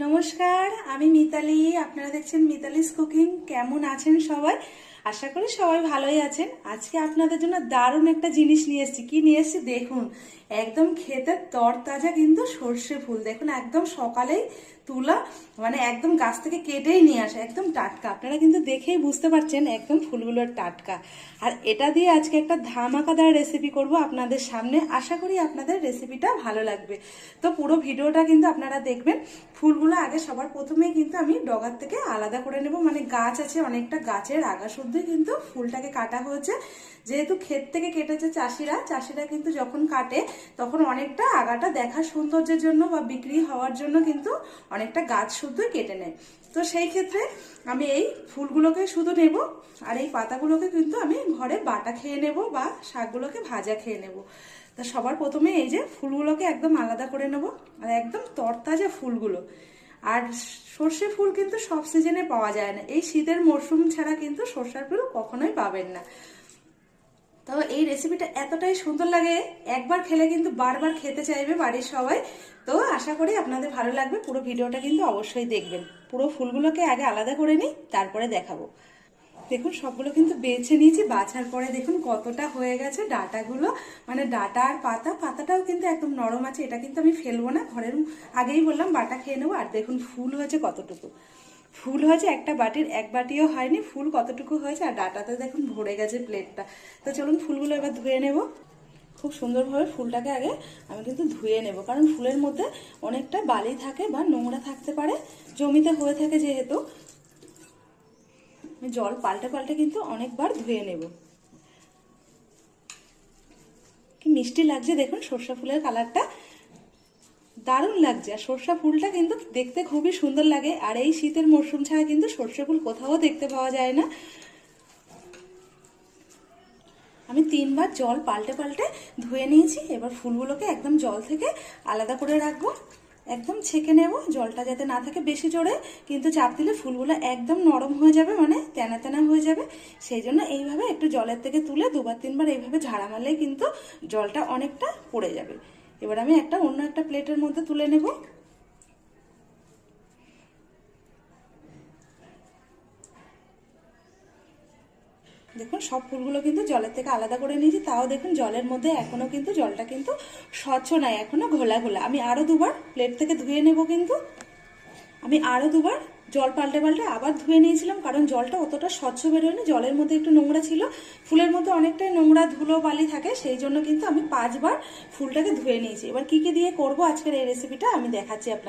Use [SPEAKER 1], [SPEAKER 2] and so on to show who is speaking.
[SPEAKER 1] নমস্কার, আমি মিতালি। আপনারা দেখছেন মিতালিস কুকিং। কেমন আছেন সবাই? আশা করি সবাই ভালোই আছেন। আজকে আপনাদের জন্য দারুণ একটা জিনিস নিয়ে এসেছি। কি নিয়ে এসেছি দেখুন। একদম খেতে তরতাজা কিন্তু সর্ষে ফুল। দেখুন একদম সকালেই তুলা, মানে একদম গাছ থেকে কেটেই নিয়ে আসা, একদম টাটকা। আপনারা কিন্তু দেখেই বুঝতে পারছেন একদম ফুলগুলোর টাটকা। আর এটা দিয়ে আজকে একটা ধামাকাদার রেসিপি করব আপনাদের সামনে। আশা করি আপনাদের রেসিপিটা ভালো লাগবে। তো পুরো ভিডিওটা কিন্তু আপনারা দেখবেন। ফুলগুলো আগে সবার প্রথমেই কিন্তু আমি ডগার থেকে আলাদা করে নেব। মানে গাছ আছে অনেকটা, গাছের আগা শুদ্ধই কিন্তু ফুলটাকে কাটা হয়েছে। যেহেতু ক্ষেত থেকে কেটেছে চাষিরা কিন্তু যখন কাটে তখন অনেকটা আগাটা দেখার সৌন্দর্যের জন্য বা বিক্রি হওয়ার জন্য কিন্তু অনেকটা গাছ শুদ্ধই কেটে নেয়। তো সেই ক্ষেত্রে আমি এই ফুলগুলোকে শুধু নেব, আর এই পাতাগুলোকে কিন্তু আমি ঘরে বাটা খেয়ে নেব বা শাকগুলোকে ভাজা খেয়ে নেব। তা সবার প্রথমে এই যে ফুলগুলোকে একদম আলাদা করে নেব। আর একদম তরতাজা ফুলগুলো। আর সর্ষে ফুল কিন্তু সব সিজনে পাওয়া যায় না, এই শীতের মরশুম ছাড়া কিন্তু সর্ষের ফুল কখনোই পাবেন না। তো এই রেসিপিটা এতটাই সুন্দর লাগে, একবার খেলে কিন্তু বারবার খেতে চাইবে বাড়ির সবাই। তো আশা করি আপনাদের ভালো লাগবে। পুরো ভিডিওটা কিন্তু অবশ্যই দেখবেন। পুরো ফুলগুলোকে আগে আলাদা করে নিই, তারপরে দেখাবো। দেখুন সবগুলো কিন্তু বেছে নিয়েছি। বাছার পরে দেখুন কতটা হয়ে গেছে ডাটাগুলো, মানে ডাটা আর পাতাটাও কিন্তু একদম নরম আছে। এটা কিন্তু আমি ফেলবো না, ঘরের আগেই বললাম বাটা খেয়ে নেবো। আর দেখুন ফুল হয়েছে কতটুকু, ফুল হয়েছে একটা বাটির এক বাটিও হয়নি, ফুল কতটুকু হয়েছে। আর ডাটাতে দেখুন ভরে গেছে প্লেটটা। তো চলুন ফুলগুলো এবার ধুয়ে নেব। খুব সুন্দরভাবে ফুলটাকে আগে আমি কিন্তু ধুয়ে নেব, কারণ ফুলের মধ্যে অনেকটা বালি থাকে বা নোংরা থাকতে পারে, জমিতে হয়ে থাকে যেহেতু। আমি জল পাল্টে পাল্টে কিন্তু অনেকবার ধুয়ে নেব। কি মিষ্টি লাগছে দেখুন, সর্ষে ফুলের কালারটা দারুণ লাগছে। আর সর্ষে ফুলটা কিন্তু দেখতে খুবই সুন্দর লাগে। আর এই শীতের মরশুম ছাড়া কিন্তু সর্ষে ফুল কোথাও দেখতে পাওয়া যায় না। আমি 3বার জল পাল্টে পাল্টে ধুয়ে নিয়েছি। এবার ফুলগুলোকে একদম জল থেকে আলাদা করে রাখবো। একদম ছেঁকে নেব, জলটা যাতে না থাকে বেশি জোরে, কিন্তু চাপ দিলে ফুলগুলো একদম নরম হয়ে যাবে, মানে তেনা তেনা হয়ে যাবে। সেই জন্য এইভাবে একটু জলের থেকে তুলে 2-3বার এইভাবে ঝাড়া মারলেই কিন্তু জলটা অনেকটা পড়ে যাবে। এবার আমি অন্য একটা প্লেটের মধ্যে তুলে নেব। দেখুন সব ফুলগুলো কিন্তু জলের থেকে আলাদা করে নিয়েছি। তাও দেখুন জলের মধ্যে এখনো কিন্তু জলটা কিন্তু স্বচ্ছ নয়, এখনো ঘোলা ঘোলা। আমি আরো 2বার প্লেট থেকে ধুয়ে নেব। কিন্তু আমি আরো 2বার জল পাল্টে পাল্টে আবার ধুয়ে নিয়েছিলাম, কারণ জলটা অতটা স্বচ্ছ বেরোয়নি, জলের মধ্যে একটু নোংরা ছিল। ফুলের মধ্যে অনেকটাই নোংরা ধুলো বালি থাকে, সেই জন্য কিন্তু আমি 5বার ফুলটাকে ধুয়ে নিয়েছি। এবার কি কি দিয়ে করব আজকের এই রেসিপিটা আমি দেখাচ্ছি আপনার।